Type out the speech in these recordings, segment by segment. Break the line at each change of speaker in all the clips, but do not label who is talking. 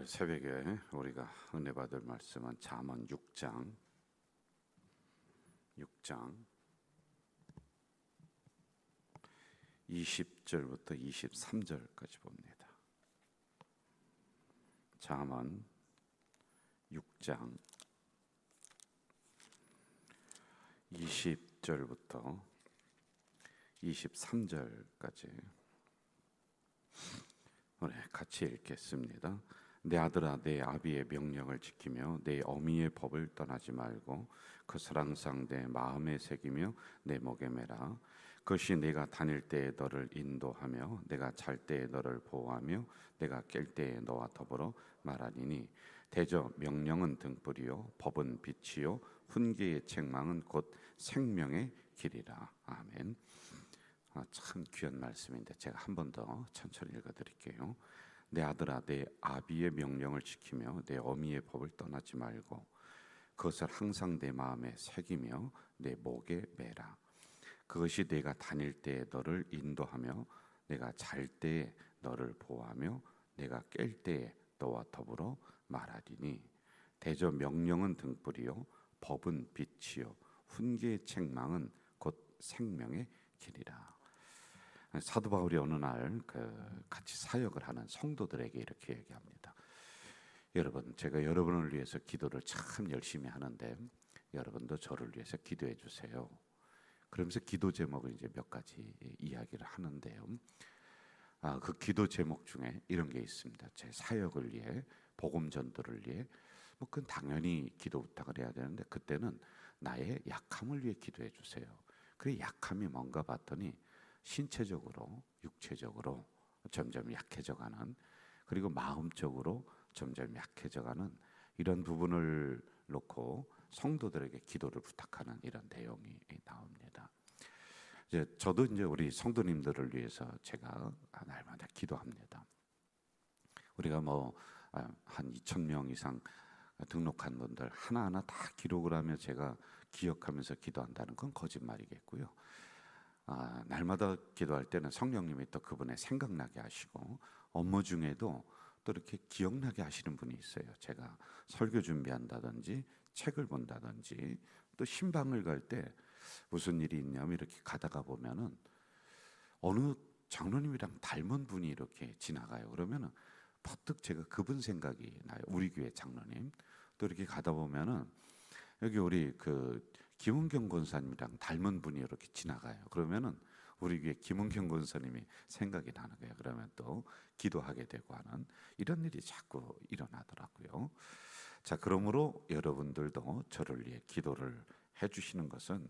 오늘 새벽에 우리가 은혜 받을 말씀은 잠언 6장 20절부터 23절까지 봅니다. 잠언 6장 20절부터 23절까지 우리 같이 읽겠습니다. 내 아들아, 내 아비의 명령을 지키며 내 어미의 법을 떠나지 말고 그것을 항상 내 마음에 새기며 내 목에 매라. 그것이 내가 다닐 때에 너를 인도하며 내가 잘 때에 너를 보호하며 내가 깰 때에 너와 더불어 말하리니 대저 명령은 등불이요 법은 빛이요 훈계의 책망은 곧 생명의 길이라. 아멘. 참 귀한 말씀인데 제가 한 번 더 천천히 읽어드릴게요. 내 아들아, 내 아비의 명령을 지키며 내 어미의 법을 떠나지 말고 그것을 항상 내 마음에 새기며 내 목에 매라. 그것이 내가 다닐 때에 너를 인도하며 내가 잘 때에 너를 보호하며 내가 깰 때에 너와 더불어 말하리니 대저 명령은 등불이요 법은 빛이요 훈계의 책망은 곧 생명의 길이라. 사도 바울이 어느 날 같이 사역을 하는 성도들에게 이렇게 얘기합니다. 여러분, 제가 여러분을 위해서 기도를 참 열심히 하는데 여러분도 저를 위해서 기도해 주세요. 그러면서 기도 제목을 이제 몇 가지 이야기를 하는데요. 그 기도 제목 중에 이런 게 있습니다. 제 사역을 위해, 복음 전도를 위해, 뭐 그건 당연히 기도 부탁을 해야 되는데 그때는 나의 약함을 위해 기도해 주세요. 그 약함이 뭔가 봤더니 신체적으로, 육체적으로 점점 약해져가는, 그리고 마음적으로 점점 약해져가는 이런 부분을 놓고 성도들에게 기도를 부탁하는 이런 내용이 나옵니다. 저도 이제 우리 성도님들을 위해서 제가 날마다 기도합니다. 우리가 한 2,000명 이상 등록한 분들 하나하나 다 기록을 하며 제가 기억하면서 기도한다는 건 거짓말이겠고요. 날마다 기도할 때는 성령님이 또 그분의 생각나게 하시고 업무 중에도 또 이렇게 기억나게 하시는 분이 있어요. 제가 설교 준비한다든지 책을 본다든지 또 신방을 갈 때 무슨 일이 있냐면 이렇게 가다가 보면은 어느 장로님이랑 닮은 분이 이렇게 지나가요. 그러면은 퍼뜩 제가 그분 생각이 나요. 우리 교회 장로님. 또 이렇게 가다 보면은 여기 우리 김은경 권사님이랑 닮은 분이 이렇게 지나가요. 그러면은 우리 교회 김은경 권사님이 생각이 나는 거예요. 그러면 또 기도하게 되고 하는 이런 일이 자꾸 일어나더라고요. 자, 그러므로 여러분들도 저를 위해 기도를 해주시는 것은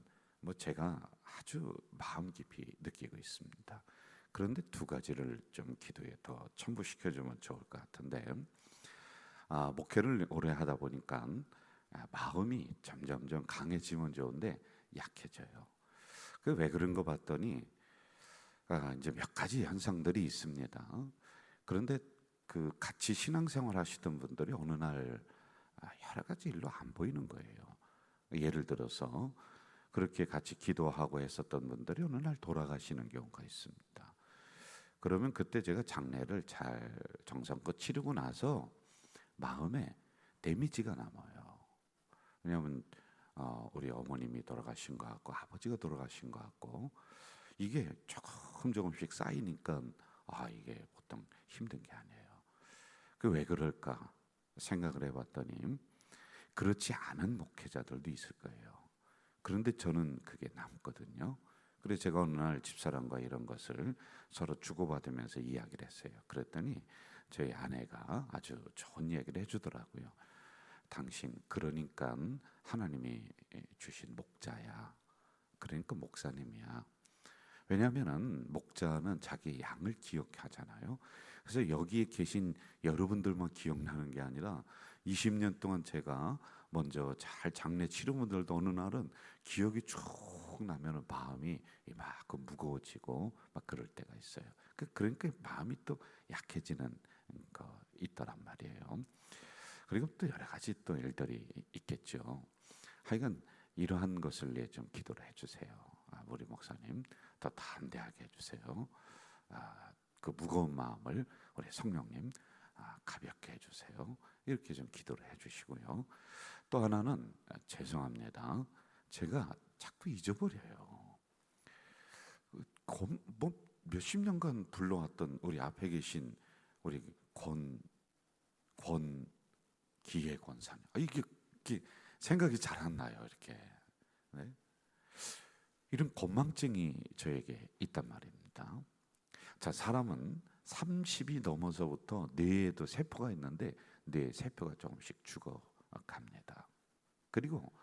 제가 아주 마음 깊이 느끼고 있습니다. 그런데 두 가지를 좀 기도에 더 첨부시켜주면 좋을 것 같은데, 목회를 오래 하다 보니까 마음이 점점점 강해지면 좋은데 약해져요. 왜 그런 거 봤더니 이제 몇 가지 현상들이 있습니다. 그런데 같이 신앙생활 하시던 분들이 어느 날 여러 가지 일로 안 보이는 거예요. 예를 들어서 그렇게 같이 기도하고 했었던 분들이 어느 날 돌아가시는 경우가 있습니다. 그러면 그때 제가 장례를 잘 정성껏 치르고 나서 마음에 데미지가 남아요. 왜냐하면 우리 어머님이 돌아가신 것 같고 아버지가 돌아가신 것 같고 이게 조금씩 쌓이니까 이게 보통 힘든 게 아니에요. 왜 그럴까 생각을 해봤더니 그렇지 않은 목회자들도 있을 거예요. 그런데 저는 그게 남거든요. 그래서 제가 어느 날 집사람과 이런 것을 서로 주고받으면서 이야기를 했어요. 그랬더니 저희 아내가 아주 좋은 얘기를 해주더라고요. 당신 그러니까 하나님이 주신 목자야. 그러니까 목사님이야. 왜냐하면은 목자는 자기 양을 기억하잖아요. 그래서 여기에 계신 여러분들만 기억나는 게 아니라 20년 동안 제가 먼저 잘 장례 치른 분들도 어느 날은 기억이 쭉 나면은 마음이 이만큼 무거워지고 막 그럴 때가 있어요. 그러니까 마음이 또 약해지는 거 있더란 말이에요. 그리고 또 여러 가지 또 일들이 있겠죠. 하여간 이러한 것을 위해 좀 기도를 해주세요. 우리 목사님 더 담대하게 해주세요. 그 무거운 마음을 우리 성령님 가볍게 해주세요. 이렇게 좀 기도를 해주시고요. 또 하나는 죄송합니다. 제가 자꾸 잊어버려요. 뭐 몇십 년간 불러왔던 우리 앞에 계신 우리 기회 권사님. 이게 생각이 잘 안 나요. 이렇게. 네? 이런 건망증이 저에게 있단 말입니다. 자, 사람은 30이 넘어서부터 뇌에도 세포가 있는데 뇌 세포가 조금씩 죽어갑니다. 그리고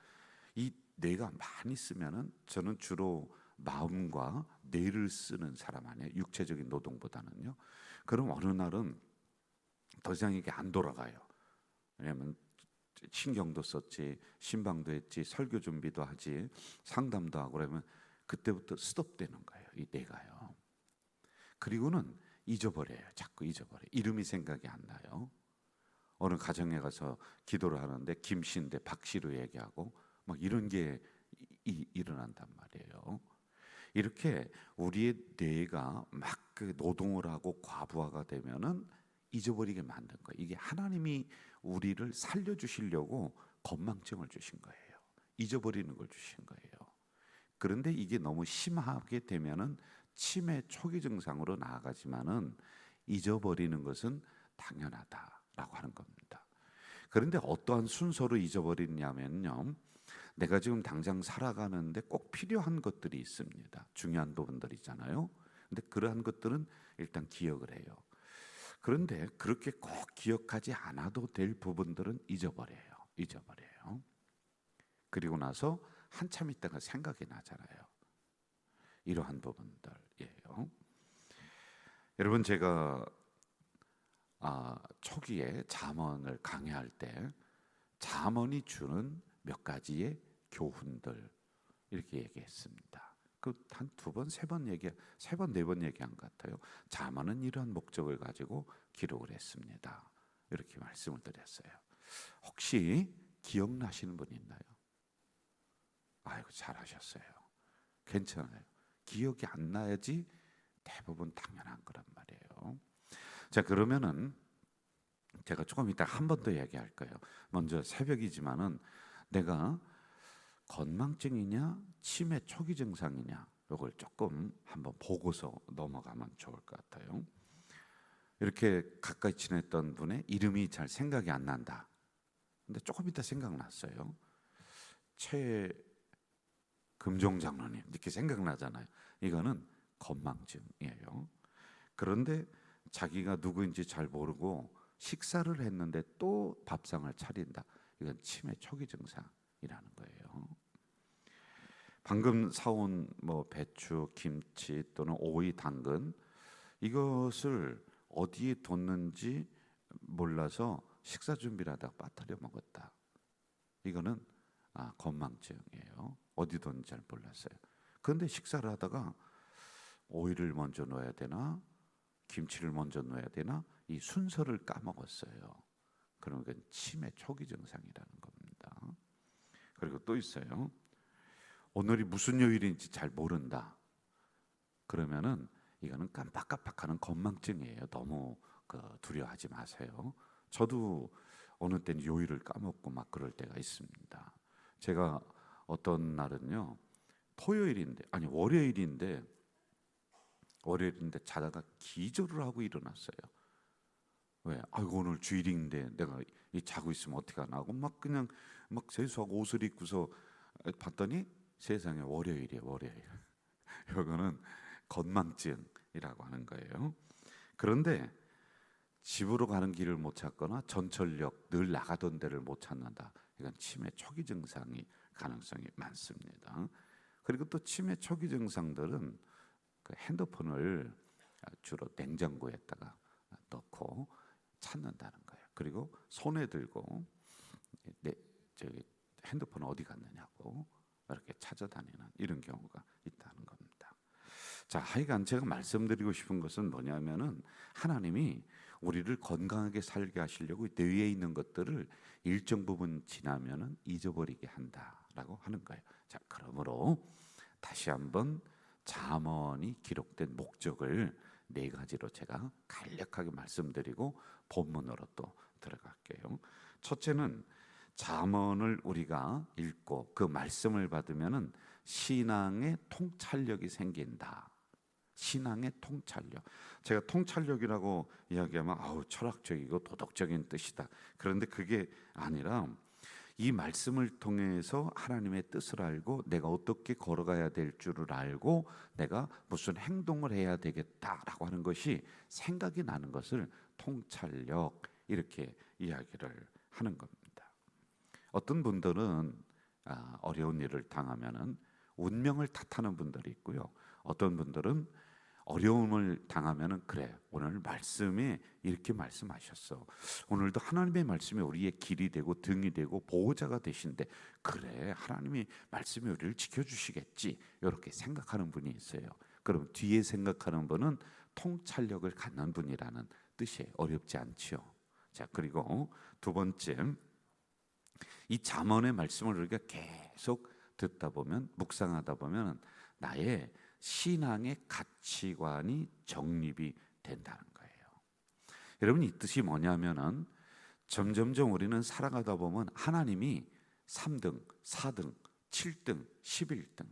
이 뇌가 많이 쓰면은 저는 주로 마음과 뇌를 쓰는 사람 아니에요. 육체적인 노동보다는요. 그럼 어느 날은 더 이상 이게 안 돌아가요. 왜냐하면 신경도 썼지, 신방도 했지, 설교 준비도 하지, 상담도 하고 그러면 그때부터 스톱되는 거예요. 이 뇌가요. 그리고는 잊어버려요. 자꾸 잊어버려요. 이름이 생각이 안 나요. 어느 가정에 가서 기도를 하는데 김씨인데 박씨로 얘기하고 막 이런 게 일어난단 말이에요. 이렇게 우리의 뇌가 막 그 노동을 하고 과부하가 되면은 잊어버리게 만든 거예요. 이게 하나님이 우리를 살려주시려고 건망증을 주신 거예요. 잊어버리는 걸 주신 거예요. 그런데 이게 너무 심하게 되면은 치매 초기 증상으로 나아가지만은 잊어버리는 것은 당연하다라고 하는 겁니다. 그런데 어떠한 순서로 잊어버리냐면요, 내가 지금 당장 살아가는데 꼭 필요한 것들이 있습니다. 중요한 부분들이잖아요. 근데 그러한 것들은 일단 기억을 해요. 그런데 그렇게 꼭 기억하지 않아도 될 부분들은 잊어버려요. 그리고 나서 한참 있다가 생각이 나잖아요. 이러한 부분들이에요. 여러분, 제가 초기에 잠언을 강의할 때 잠언이 주는 몇 가지의 교훈들 이렇게 얘기했습니다. 그 한 두 번, 세 번 네 번 얘기한 것 같아요. 잠언은 이러한 목적을 가지고 기록을 했습니다. 이렇게 말씀을 드렸어요. 혹시 기억나시는 분 있나요? 아이고, 잘하셨어요. 괜찮아요. 기억이 안 나야지 대부분 당연한 거란 말이에요. 자, 그러면은 제가 조금 이따 한 번 더 얘기할 거예요. 먼저 새벽이지만은 내가 건망증이냐 치매 초기 증상이냐 이걸 조금 한번 보고서 넘어가면 좋을 것 같아요. 이렇게 가까이 지냈던 분의 이름이 잘 생각이 안 난다. 근데 조금 이따 생각났어요. 최금종 장로님 이렇게 생각나잖아요. 이거는 건망증이에요. 그런데 자기가 누구인지 잘 모르고 식사를 했는데 또 밥상을 차린다. 이건 치매 초기 증상이라는 거예요. 방금 사온 뭐 배추, 김치 또는 오이, 당근 이것을 어디에 뒀는지 몰라서 식사 준비를 하다가 빠뜨려 먹었다. 이거는 건망증이에요. 어디 뒀는지 잘 몰랐어요. 그런데 식사를 하다가 오이를 먼저 넣어야 되나 김치를 먼저 넣어야 되나 이 순서를 까먹었어요. 그러면 그건 치매 초기 증상이라는 겁니다. 그리고 또 있어요. 오늘이 무슨 요일인지 잘 모른다. 그러면은 이거는 깜빡깜빡하는 건망증이에요. 너무 두려워하지 마세요. 저도 어느 때는 요일을 까먹고 막 그럴 때가 있습니다. 제가 어떤 날은요, 월요일인데 자다가 기절을 하고 일어났어요. 왜? 아이고, 오늘 주일인데 내가 자고 있으면 어떻게 하나 하고 막 그냥 막 세수하고 옷을 입고서 봤더니 세상에 월요일이에요. 월요일. 이거는 건망증이라고 하는 거예요. 그런데 집으로 가는 길을 못 찾거나 전철역 늘 나가던 데를 못 찾는다. 이건 치매 초기 증상이 가능성이 많습니다. 그리고 또 치매 초기 증상들은 그 핸드폰을 주로 냉장고에다가 넣고 찾는다는 거예요. 그리고 손에 들고 저기 핸드폰 어디 갔느냐고 이렇게 찾아다니는 이런 경우가 있다는 겁니다. 자, 하여간 제가 말씀드리고 싶은 것은 뭐냐면은 하나님이 우리를 건강하게 살게 하시려고 뇌에 있는 것들을 일정 부분 지나면은 잊어버리게 한다라고 하는 거예요. 자, 그러므로 다시 한번 잠언이 기록된 목적을 네 가지로 제가 간략하게 말씀드리고 본문으로 또 들어갈게요. 첫째는 잠언을 우리가 읽고 그 말씀을 받으면은 신앙의 통찰력이 생긴다. 신앙의 통찰력. 제가 통찰력이라고 이야기하면 아우 철학적이고 도덕적인 뜻이다. 그런데 그게 아니라 이 말씀을 통해서 하나님의 뜻을 알고 내가 어떻게 걸어가야 될 줄을 알고 내가 무슨 행동을 해야 되겠다라고 하는 것이 생각이 나는 것을 통찰력 이렇게 이야기를 하는 겁니다. 어떤 분들은 어려운 일을 당하면은 운명을 탓하는 분들이 있고요. 어떤 분들은 어려움을 당하면은 그래 오늘 말씀에 이렇게 말씀하셨어. 오늘도 하나님의 말씀이 우리의 길이 되고 등이 되고 보호자가 되신데 그래 하나님이 말씀이 우리를 지켜주시겠지 이렇게 생각하는 분이 있어요. 그럼 뒤에 생각하는 분은 통찰력을 갖는 분이라는 뜻이에요. 어렵지 않지요. 자 그리고 두 번째 이 잠언의 말씀을 우리가 계속 듣다 보면 묵상하다 보면 나의 신앙의 가치관이 정립이 된다는 거예요. 여러분 이 뜻이 뭐냐면은 점점점 우리는 살아가다 보면 하나님이 3등, 4등, 7등, 11등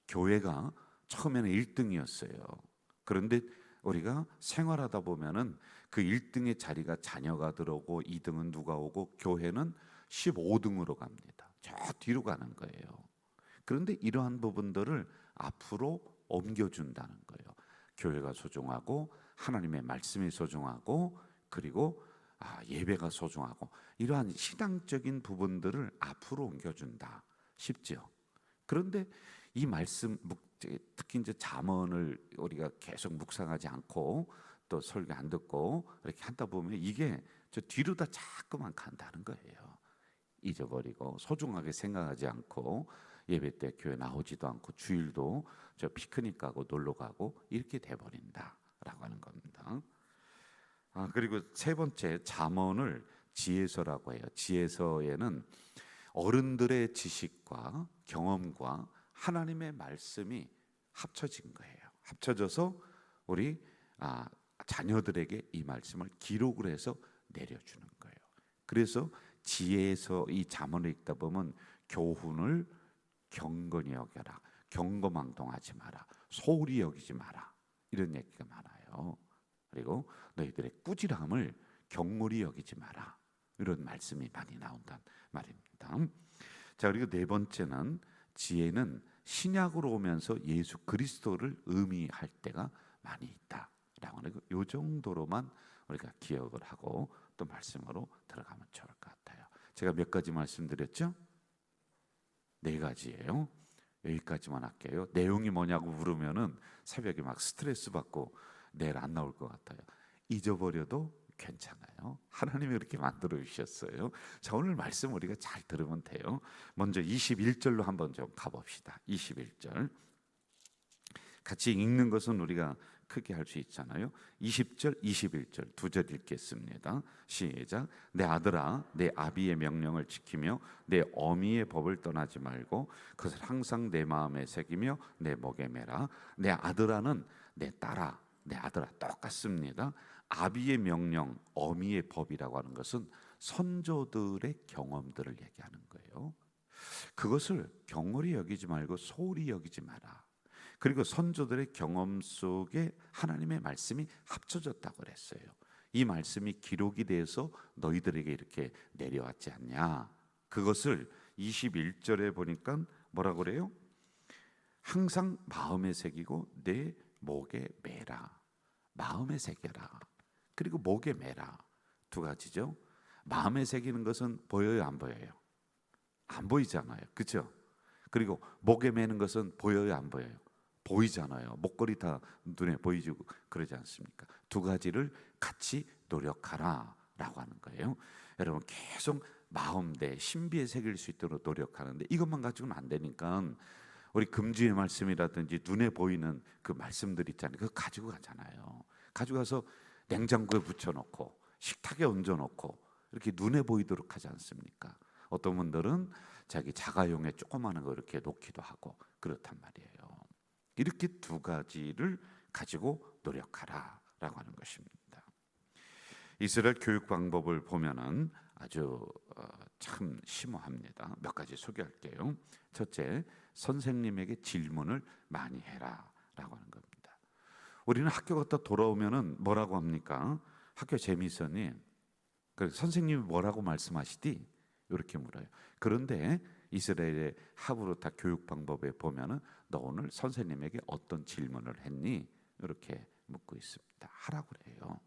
교회가 처음에는 1등이었어요. 그런데 우리가 생활하다 보면은 그 1등의 자리가 자녀가 들어오고 2등은 누가 오고 교회는 15등으로 갑니다. 저 뒤로 가는 거예요. 그런데 이러한 부분들을 앞으로 옮겨준다는 거예요. 교회가 소중하고 하나님의 말씀이 소중하고 그리고 예배가 소중하고 이러한 신앙적인 부분들을 앞으로 옮겨준다 싶죠. 그런데 이 말씀 특히 이제 잠언을 우리가 계속 묵상하지 않고 또 설교 안 듣고 이렇게 하다 보면 이게 저 뒤로 다 자꾸만 간다는 거예요. 잊어버리고 소중하게 생각하지 않고 예배 때 교회 나오지도 않고 주일도 저 피크닉 가고 놀러 가고 이렇게 돼버린다라고 하는 겁니다. 그리고 세 번째 잠언을 지혜서라고 해요. 지혜서에는 어른들의 지식과 경험과 하나님의 말씀이 합쳐진 거예요. 합쳐져서 우리 자녀들에게 이 말씀을 기록을 해서 내려주는 거예요. 그래서 지혜에서 이 잠언을 읽다 보면 교훈을 경건히 여겨라, 경거망동하지 마라, 소홀히 여기지 마라 이런 얘기가 많아요. 그리고 너희들의 꾸지람을 경물히 여기지 마라 이런 말씀이 많이 나온단 말입니다. 자 그리고 네 번째는 지혜는 신약으로 오면서 예수 그리스도를 의미할 때가 많이 있다라고 하는 이 정도로만 우리가 기억을 하고 또 말씀으로 들어가면 좋을 것 같아요. 제가 몇 가지 말씀드렸죠? 네 가지예요. 여기까지만 할게요. 내용이 뭐냐고 물으면은 새벽에 막 스트레스 받고 내일 안 나올 것 같아요. 잊어버려도 괜찮아요. 하나님이 그렇게 만들어 주셨어요. 자 오늘 말씀 우리가 잘 들으면 돼요. 먼저 21절로 한번 좀 가봅시다. 21절 같이 읽는 것은 우리가 크게 할 수 있잖아요. 20절, 21절 두 절 읽겠습니다. 시작. 내 아들아, 내 아비의 명령을 지키며 내 어미의 법을 떠나지 말고 그것을 항상 내 마음에 새기며 내 목에 매라. 내 아들아는 내 딸아, 내 아들아 똑같습니다. 아비의 명령, 어미의 법이라고 하는 것은 선조들의 경험들을 얘기하는 거예요. 그것을 경홀히 여기지 말고 소홀히 여기지 마라. 그리고 선조들의 경험 속에 하나님의 말씀이 합쳐졌다고 그랬어요. 이 말씀이 기록이 돼서 너희들에게 이렇게 내려왔지 않냐. 그것을 21절에 보니까 뭐라고 그래요? 항상 마음에 새기고 내 목에 매라. 마음에 새겨라. 그리고 목에 매라. 두 가지죠. 마음에 새기는 것은 보여요, 안 보여요? 안 보이잖아요. 그렇죠? 그리고 목에 매는 것은 보여요, 안 보여요? 보이잖아요. 목걸이 다 눈에 보이고 그러지 않습니까? 두 가지를 같이 노력하라 라고 하는 거예요. 여러분 계속 마음대 신비에 새길 수 있도록 노력하는데 이것만 가지고는 안 되니까 우리 금주의 말씀이라든지 눈에 보이는 그 말씀들 있잖아요. 그거 가지고 가잖아요. 가지고 가서 냉장고에 붙여놓고 식탁에 얹어놓고 이렇게 눈에 보이도록 하지 않습니까? 어떤 분들은 자기 자가용에 조그마한 거 이렇게 놓기도 하고 그렇단 말이에요. 이렇게 두 가지를 가지고 노력하라라고 하는 것입니다. 이스라엘 교육 방법을 보면은 아주 참 심오합니다. 몇 가지 소개할게요. 첫째, 선생님에게 질문을 많이 해라라고 하는 겁니다. 우리는 학교 갔다 돌아오면은 뭐라고 합니까? 학교 재미있었니? 그 선생님이 뭐라고 말씀하시디? 이렇게 물어요. 그런데 이스라엘의 하브루타 교육 방법에 보면은 너 오늘 선생님에게 어떤 질문을 했니? 이렇게 묻고 있습니다. 하라고 그래요.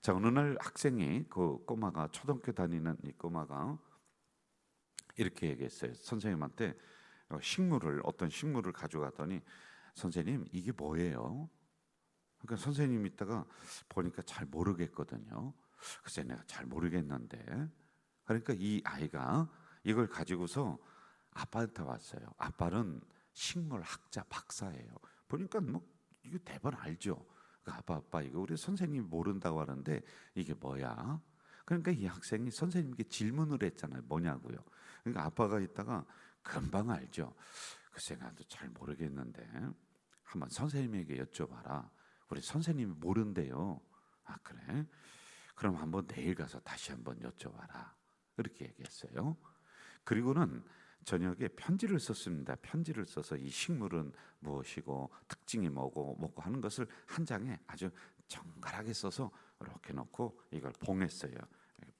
자, 어느 날 학생이 그 꼬마가 초등학교 다니는 이 꼬마가 이렇게 얘기했어요. 선생님한테 어떤 식물을 가져갔더니 선생님 이게 뭐예요? 그러니까 선생님 이따가 보니까 잘 모르겠거든요. 글쎄 내가 잘 모르겠는데. 그러니까 이 아이가 이걸 가지고서 아빠한테 왔어요. 아빠는 식물 학자 박사예요. 보니까 뭐 이거 대번 알죠. 아빠 이거 우리 선생님이 모른다고 하는데 이게 뭐야? 그러니까 이 학생이 선생님께 질문을 했잖아요. 뭐냐고요. 그러니까 아빠가 있다가 금방 알죠. 글쎄 나도 잘 모르겠는데 한번 선생님에게 여쭤봐라. 우리 선생님이 모른대요. 아 그래? 그럼 한번 내일 가서 다시 한번 여쭤봐라. 이렇게 얘기했어요. 그리고는 저녁에 편지를 썼습니다. 편지를 써서 이 식물은 무엇이고 특징이 뭐고 하는 것을 한 장에 아주 정갈하게 써서 이렇게 놓고 이걸 봉했어요.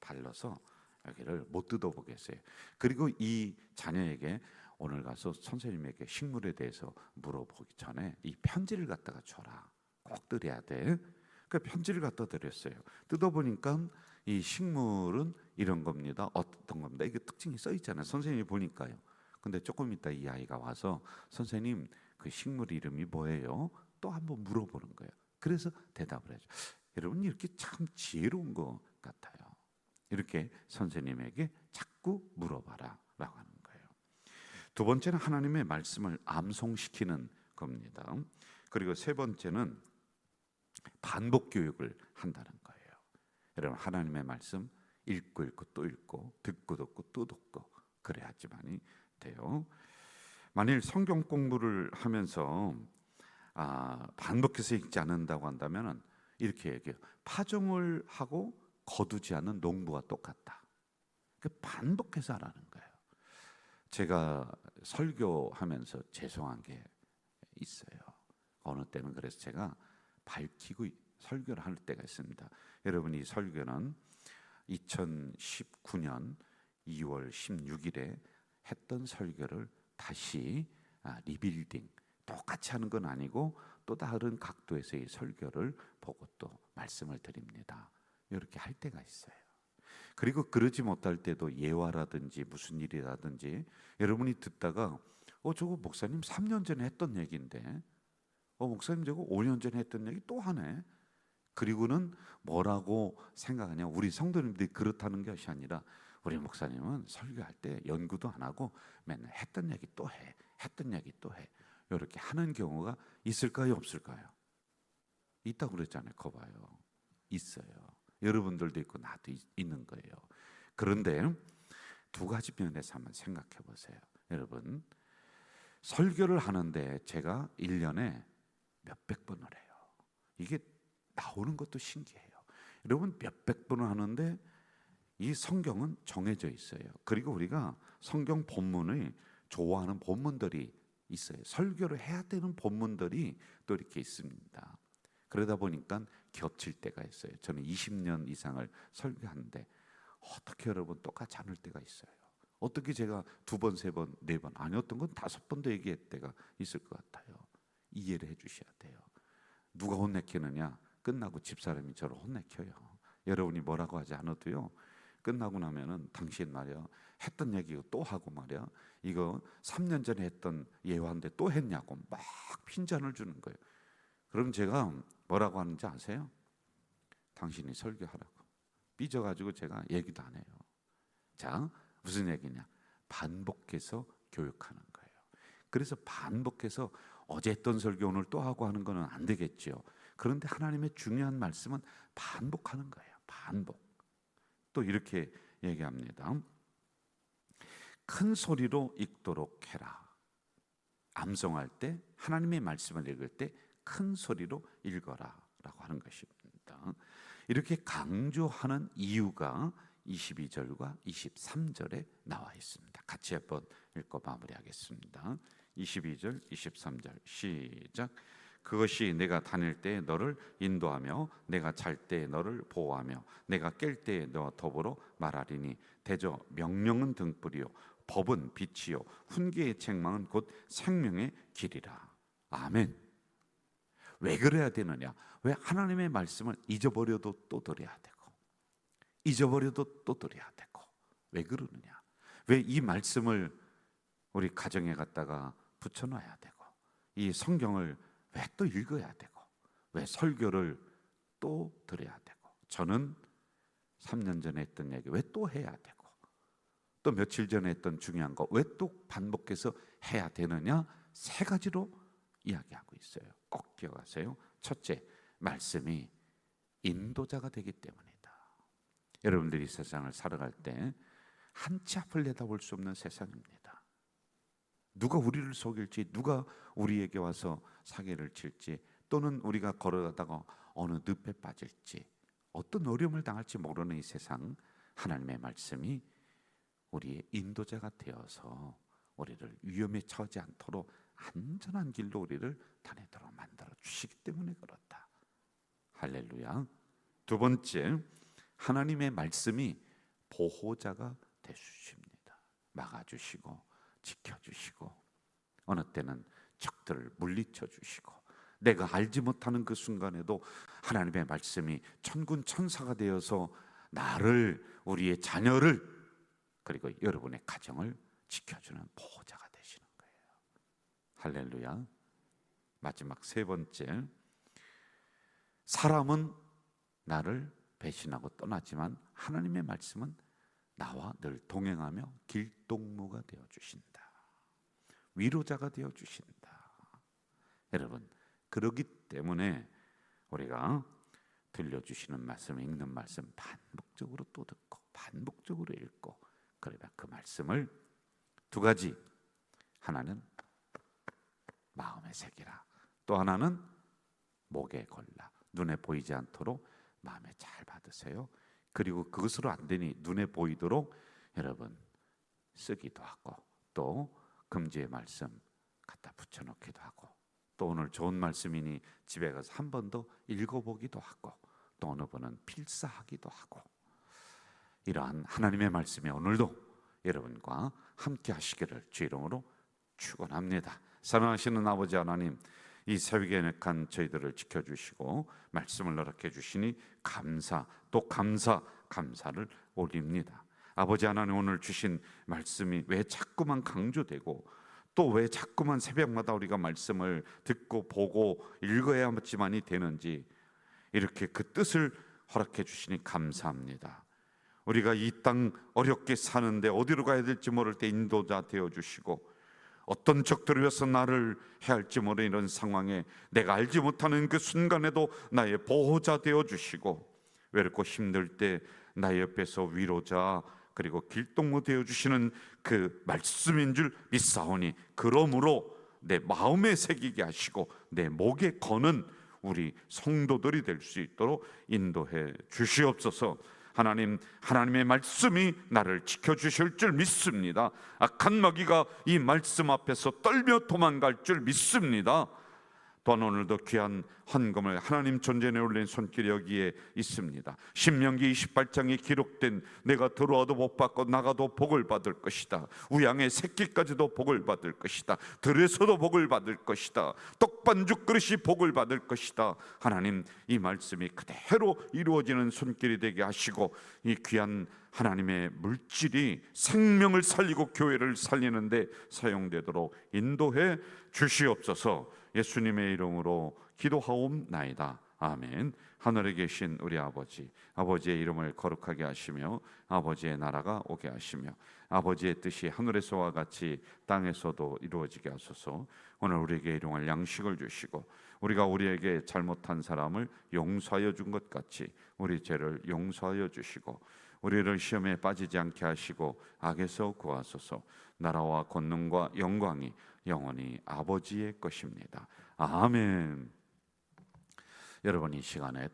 발라서 여기를 못 뜯어보겠어요. 그리고 이 자녀에게 오늘 가서 선생님에게 식물에 대해서 물어보기 전에 이 편지를 갖다가 줘라. 꼭 드려야 돼. 그 편지를 갖다 드렸어요. 뜯어보니까 이 식물은 이런 겁니다. 어떤 겁니다. 이게 특징이 써 있잖아요. 선생님이 보니까요. 근데 조금 있다 이 아이가 와서 선생님 그 식물 이름이 뭐예요? 또 한번 물어보는 거예요. 그래서 대답을 해줘. 여러분 이렇게 참 지혜로운 것 같아요. 이렇게 선생님에게 자꾸 물어봐라 라고 하는 거예요. 두 번째는 하나님의 말씀을 암송시키는 겁니다. 그리고 세 번째는 반복 교육을 한다는 거예요. 여러분 하나님의 말씀 읽고 또 읽고 듣고 또 듣고 그래야지만이 돼요. 만일 성경 공부를 하면서 반복해서 읽지 않는다고 한다면 이렇게 얘기해요. 파종을 하고 거두지 않는 농부와 똑같다. 반복해서 하라는 거예요. 제가 설교하면서 죄송한 게 있어요. 어느 때는 그래서 제가 밝히고 설교를 할 때가 있습니다. 여러분 이 설교는 2019년 2월 16일에 했던 설교를 다시 리빌딩 똑같이 하는 건 아니고 또 다른 각도에서 이 설교를 보고 또 말씀을 드립니다. 이렇게 할 때가 있어요. 그리고 그러지 못할 때도 예화라든지 무슨 일이라든지 여러분이 듣다가 저거 목사님 3년 전에 했던 얘기인데 목사님 저거 5년 전에 했던 얘기 또 하네. 그리고는 뭐라고 생각하냐. 우리 성도님들이 그렇다는 것이 아니라 우리 목사님은 설교할 때 연구도 안 하고 맨날 했던 얘기 또 해. 했던 얘기 또 해. 이렇게 하는 경우가 있을까요? 없을까요? 있다고 그랬잖아요. 거봐요. 있어요. 여러분들도 있고 나도 있는 거예요. 그런데 두 가지 면에서 한번 생각해 보세요. 여러분 설교를 하는데 제가 1년에 몇백 번을 해요. 이게 나오는 것도 신기해요. 여러분 몇백 번을 하는데 이 성경은 정해져 있어요. 그리고 우리가 성경 본문을 좋아하는 본문들이 있어요. 설교를 해야 되는 본문들이 또 이렇게 있습니다. 그러다 보니까 겹칠 때가 있어요. 저는 20년 이상을 설교하는데 어떻게 여러분 똑같지 않을 때가 있어요. 어떻게 제가 2번, 3번, 4번 아니었던 건 5번도 얘기할 때가 있을 것 같아요. 이해를 해주셔야 돼요. 누가 혼내키느냐? 끝나고 집사람이 저를 혼내켜요. 여러분이 뭐라고 하지 않아도요. 끝나고 나면은 당신 말이야 했던 얘기 또 하고 말이야 이거 3년 전에 했던 예화인데 또 했냐고 막 핀잔을 주는 거예요. 그럼 제가 뭐라고 하는지 아세요? 당신이 설교하라고 삐져가지고 제가 얘기도 안 해요. 자 무슨 얘기냐? 반복해서 교육하는 거예요. 그래서 반복해서 어제 했던 설교 오늘 또 하고 하는 거는 안 되겠죠. 그런데 하나님의 중요한 말씀은 반복하는 거예요. 반복. 또 이렇게 얘기합니다. 큰 소리로 읽도록 해라. 암송할 때 하나님의 말씀을 읽을 때 큰 소리로 읽어라라고 하는 것입니다. 이렇게 강조하는 이유가 22절과 23절에 나와 있습니다. 같이 한번 읽고 마무리하겠습니다. 22절, 23절 시작. 그것이 내가 다닐 때에 너를 인도하며 내가 잘 때에 너를 보호하며 내가 깰 때에 너와 더불어 말하리니 대저 명령은 등불이요 법은 빛이요 훈계의 책망은 곧 생명의 길이라. 아멘. 왜 그래야 되느냐? 왜 하나님의 말씀을 잊어버려도 또 들어야 되고 잊어버려도 또 들어야 되고 왜 그러느냐? 왜 이 말씀을 우리 가정에 갖다가 붙여놔야 되고 이 성경을 왜 또 읽어야 되고 왜 설교를 또 들어야 되고 저는 3년 전에 했던 얘기 왜 또 해야 되고 또 며칠 전에 했던 중요한 거 왜 또 반복해서 해야 되느냐? 세 가지로 이야기하고 있어요. 꼭 기억하세요. 첫째, 말씀이 인도자가 되기 때문이다. 여러분들이 세상을 살아갈 때 한 치 앞을 내다볼 수 없는 세상입니다. 누가 우리를 속일지, 누가 우리에게 와서 사기를 칠지, 또는 우리가 걸어가다가 어느 늪에 빠질지, 어떤 어려움을 당할지 모르는 이 세상, 하나님의 말씀이 우리의 인도자가 되어서 우리를 위험에 처하지 않도록 안전한 길로 우리를 다니도록 만들어 주시기 때문에 그렇다. 할렐루야. 두 번째, 하나님의 말씀이 보호자가 되주십니다. 막아주시고 지켜주시고 어느 때는 적들을 물리쳐 주시고 내가 알지 못하는 그 순간에도 하나님의 말씀이 천군 천사가 되어서 나를, 우리의 자녀를, 그리고 여러분의 가정을 지켜주는 보호자가 되시는 거예요. 할렐루야. 마지막 세 번째, 사람은 나를 배신하고 떠나지만 하나님의 말씀은 나와 늘 동행하며 길동무가 되어 주신다. 위로자가 되어 주신다. 여러분, 그러기 때문에 우리가 들려주시는 말씀, 읽는 말씀 반복적으로 또 듣고 반복적으로 읽고, 그러면 그 말씀을 두 가지, 하나는 마음에 새기라, 또 하나는 목에 걸라. 눈에 보이지 않도록 마음에 잘 받으세요. 그리고 그것으로 안 되니 눈에 보이도록 여러분 쓰기도 하고, 또 금지의 말씀 갖다 붙여놓기도 하고, 또 오늘 좋은 말씀이니 집에 가서 한 번 더 읽어보기도 하고, 또 어느 분은 필사하기도 하고, 이러한 하나님의 말씀이 오늘도 여러분과 함께 하시기를 주 이름으로 축원합니다. 사랑하시는 아버지 하나님, 이 새벽에 약한 저희들을 지켜주시고 말씀을 허락해 주시니 감사, 또 감사를 올립니다. 아버지 하나님, 오늘 주신 말씀이 왜 자꾸만 강조되고 또 왜 자꾸만 새벽마다 우리가 말씀을 듣고 보고 읽어야지만이 되는지, 이렇게 그 뜻을 허락해 주시니 감사합니다. 우리가 이 땅 어렵게 사는데 어디로 가야 될지 모를 때 인도자 되어 주시고, 어떤 적들을 위해서 나를 해할지 모르는 이런 상황에 내가 알지 못하는 그 순간에도 나의 보호자 되어 주시고, 외롭고 힘들 때 나의 옆에서 위로자 그리고 길동무 되어 주시는 그 말씀인 줄 믿사오니, 그러므로 내 마음에 새기게 하시고 내 목에 거는 우리 성도들이 될 수 있도록 인도해 주시옵소서. 하나님, 하나님의 말씀이 나를 지켜주실 줄 믿습니다. 악한 마귀가 이 말씀 앞에서 떨며 도망갈 줄 믿습니다. 또한 오늘도 귀한 헌금을 하나님 존전에 올린 손길이 여기에 있습니다. 신명기 28장에 기록된 내가 들어와도 못 받고 나가도 복을 받을 것이다, 우양의 새끼까지도 복을 받을 것이다, 들에서도 복을 받을 것이다, 떡반죽 그릇이 복을 받을 것이다. 하나님, 이 말씀이 그대로 이루어지는 손길이 되게 하시고, 이 귀한 하나님의 물질이 생명을 살리고 교회를 살리는데 사용되도록 인도해 주시옵소서. 예수님의 이름으로 기도하옵나이다. 아멘. 하늘에 계신 우리 아버지, 아버지의 이름을 거룩하게 하시며 아버지의 나라가 오게 하시며 아버지의 뜻이 하늘에서와 같이 땅에서도 이루어지게 하소서. 오늘 우리에게 일용할 양식을 주시고, 우리가 우리에게 잘못한 사람을 용서하여 준 것 같이 우리 죄를 용서하여 주시고, 우리를 시험에 빠지지 않게 하시고 악에서 구하소서. 나라와 권능과 영광이 영원히 아버지의 것입니다. 아멘. 여러분 이 시간에